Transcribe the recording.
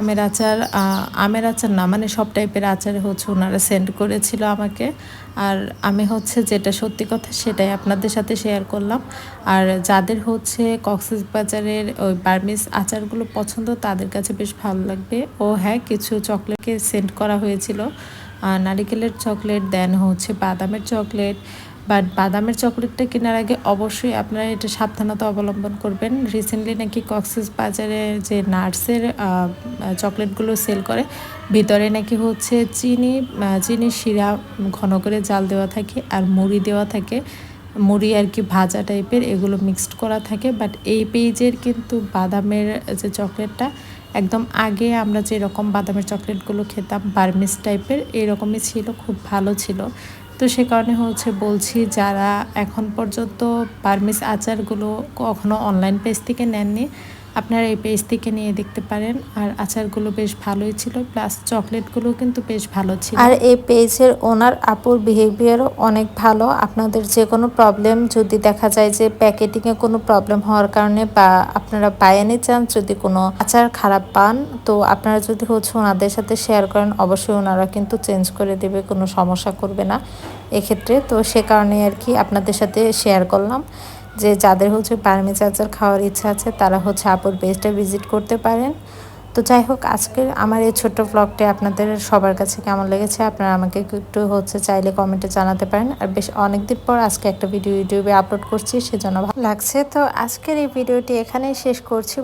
আমের আচার না, মানে সব টাইপের আচার হচ্ছে ওনারা সেন্ড করেছিল আমাকে। আর আমি হচ্ছে যেটা সত্যি কথা সেটাই আপনাদের সাথে শেয়ার করলাম। আর যাদের হচ্ছে কক্সবাজারের ওই বার্মিজ আচারগুলো পছন্দ তাদের কাছে বেশ ভালো লাগবে। ও হ্যাঁ, কিছু চকলেটকে সেন্ড করা হয়েছিল, নারিকেলের চকলেট, দেন হচ্ছে বাদামের চকলেট। বাট বাদামের চকলেটটা কেনার আগে অবশ্যই আপনারা এটা সাবধানতা অবলম্বন করবেন। রিসেন্টলি নাকি কক্সবাজারে যে নাটসের চকলেটগুলো সেল করে, ভিতরে নাকি হচ্ছে চিনির শিরা ঘন করে জাল দেওয়া থাকে আর মুড়ি দেওয়া থাকে, মুড়ি আর কি ভাজা টাইপের, এগুলো মিক্সড করা থাকে। বাট এই পেজের কিন্তু বাদামের যে চকলেটটা একদম আগে আমরা যেরকম বাদামের চকলেটগুলো খেতাম বার্মিজ টাইপের, এরকমই ছিল, খুব ভালো ছিল। তো সে কারণে হচ্ছে বলছি, যারা এখন পর্যন্ত বার্মিজ আচারগুলো কখনো অনলাইন পেজ থেকে নেননি, আপনারা এই পেজ থেকে নিয়ে দেখতে পারেন। আর আচারগুলো বেশ ভালোই ছিল, প্লাস চকলেটগুলো কিন্তু বেশ ভালো ছিল। আর এই পেজের ওনার আপুর বিহেভিয়ারও অনেক ভালো। আপনাদের যে কোনো প্রবলেম যদি দেখা যায় যে প্যাকেটিংয়ে কোনো প্রবলেম হওয়ার কারণে বা আপনারা বায়ানি চান, যদি কোনো আচার খারাপ পান, তো আপনারা যদি হচ্ছে ওনাদের সাথে শেয়ার করেন, অবশ্যই ওনারা কিন্তু চেঞ্জ করে দেবে, কোনো সমস্যা করবে না এক্ষেত্রে। তো সে কারণে আর কি আপনাদের সাথে শেয়ার করলাম যে যাদের হচ্ছে বার্মিজ আচার খাওয়ার ইচ্ছা আছে তারা হচ্ছে আপুর পেজটা ভিজিট করতে পারেন। তো যাই হোক, আজকের আমার এই ছোট্ট ব্লগটি আপনাদের সবার কাছে কেমন লেগেছে আপনারা আমাকে একটু হচ্ছে চাইলে কমেন্টে জানাতে পারেন। আর বেশ অনেকদিন পর আজকে একটা ভিডিও ইউটিউবে আপলোড করছি, সেজন্য ভালো লাগছে। তো আজকের এই ভিডিওটি এখানেই শেষ করছি।